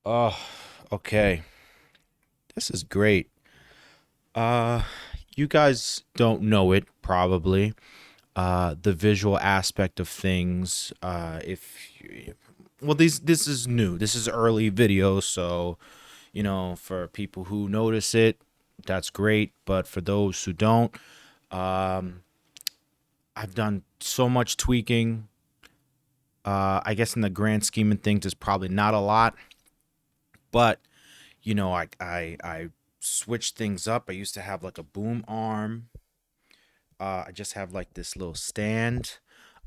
Oh, okay. This is great. Uh, you guys don't know it probably. The visual aspect of things. Well, this is new. This is early video, so for people who notice it, that's great. But for those who don't, um, I've done so much tweaking. I guess in the grand scheme of things, it's probably not a lot, but I switched things up. I used to have like a boom arm. I just have like this little stand.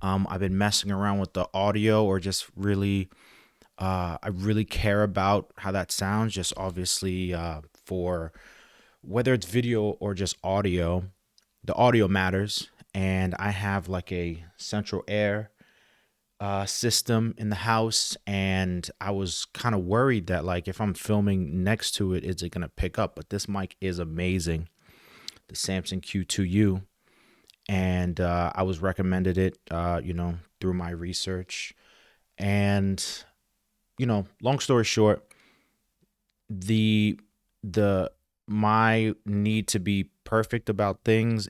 I've been messing around with the audio, or just really, I really care about how that sounds. Just obviously, for whether it's video or just audio, the audio matters. And I have like a central air system in the house, and I was kind of worried that like if I'm filming next to it, is it gonna pick up? But this mic is amazing, the Samson Q2U, and I was recommended it, through my research, and long story short, the the my need to be perfect about things,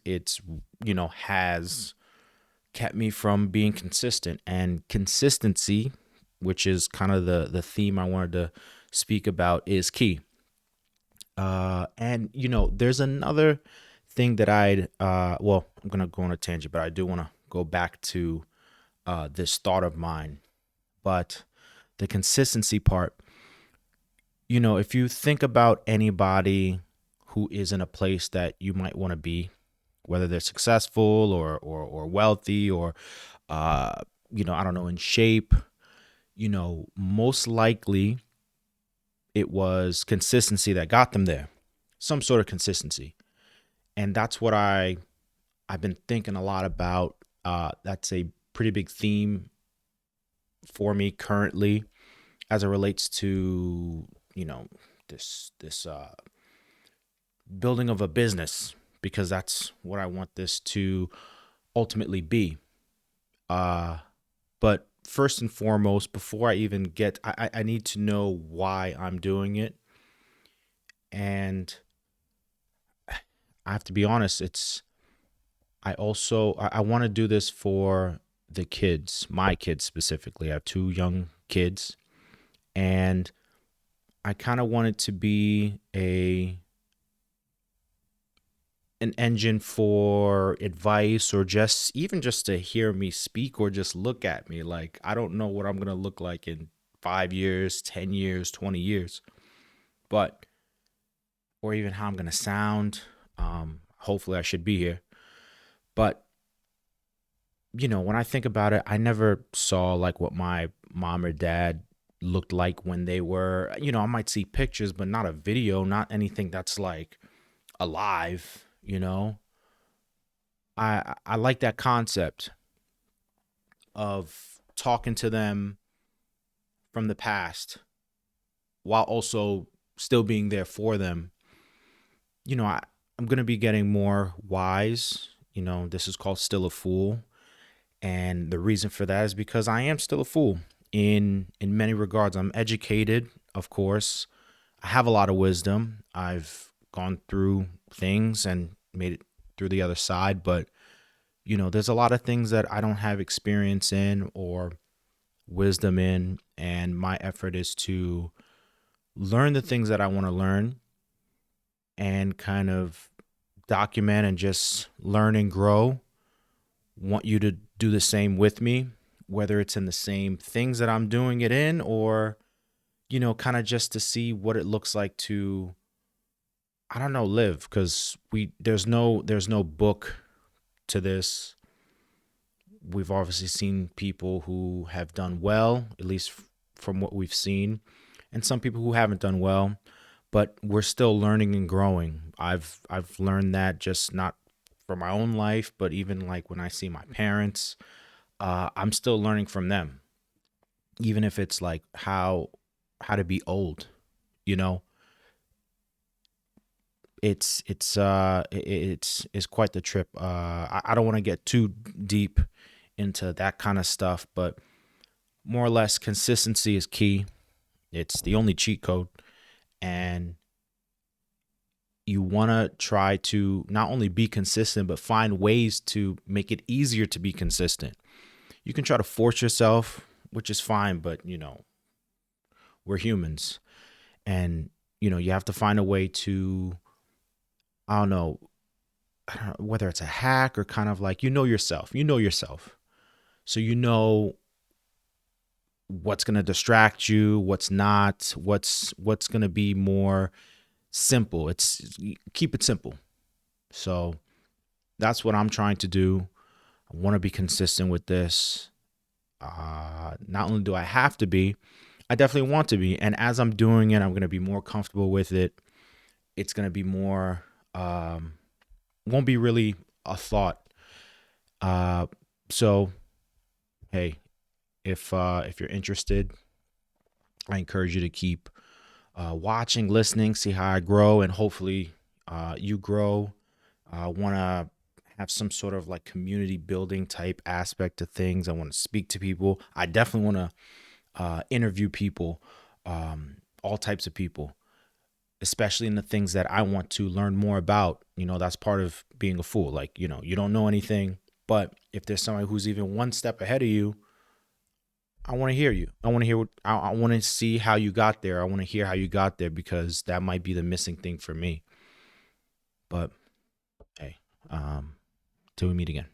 has kept me from being consistent, and consistency, which is kind of the theme I wanted to speak about, is key. And there's another thing that I'm gonna go on a tangent, but I do want to go back to this thought of mine. But the consistency part, if you think about anybody who is in a place that you might want to be, whether they're successful or wealthy, or I don't know, in shape, most likely it was consistency that got them there. Some sort of consistency. And that's what I've been thinking a lot about. That's a pretty big theme for me currently, as it relates to this building of a business, because that's what I want this to ultimately be. But first and foremost, before I even get, I need to know why I'm doing it. And I have to be honest, I want to do this for the kids, my kids specifically. I have two young kids, and I kind of want it to be a an engine for advice, or just even just to hear me speak, or just look at me. Like, I don't know what I'm going to look like in 5 years, 10 years, 20 years, but or even how I'm going to sound. Hopefully I should be here. But when I think about it, I never saw like what my mom or dad looked like when they were, I might see pictures, but not a video, not anything that's like alive. I like that concept of talking to them from the past while also still being there for them. I'm going to be getting more wise. This is called Still a Fool. And the reason for that is because I am still a fool in many regards. I'm educated, of course. I have a lot of wisdom. I've gone through things and made it through the other side, but there's a lot of things that I don't have experience in or wisdom in, and my effort is to learn the things that I want to learn, and kind of document and just learn and grow. Want you to do the same with me, whether it's in the same things that I'm doing it in, or kind of just to see what it looks like to, I don't know, live, because we there's no book to this. We've obviously seen people who have done well, at least from what we've seen, and some people who haven't done well, but we're still learning and growing. I've learned that, just not for my own life, but even like when I see my parents, I'm still learning from them, even if it's like how to be old. You know, it's quite the trip. I don't want to get too deep into that kind of stuff, but more or less, consistency is key. It's the only cheat code. And you want to try to not only be consistent, but find ways to make it easier to be consistent. You can try to force yourself, which is fine, but we're humans. And, you have to find a way to, I don't know, whether it's a hack or kind of like, yourself, So what's going to distract you, what's not, what's going to be more simple. It's keep it simple. So that's what I'm trying to do. I want to be consistent with this. Not only do I have to be, I definitely want to be. And as I'm doing it, I'm going to be more comfortable with it. It's going to be more, won't be really a thought. Uh, so, hey, if you're interested, I encourage you to keep watching, listening, see how I grow, and hopefully you grow. Want to have some sort of like community building type aspect to things. I want to speak to people. I definitely want to interview people, all types of people, especially in the things that I want to learn more about. That's part of being a fool. Like, you don't know anything, but if there's somebody who's even one step ahead of you, I want to hear you. I want to hear I want to see how you got there. I want to hear how you got there because that might be the missing thing for me. But hey, till we meet again.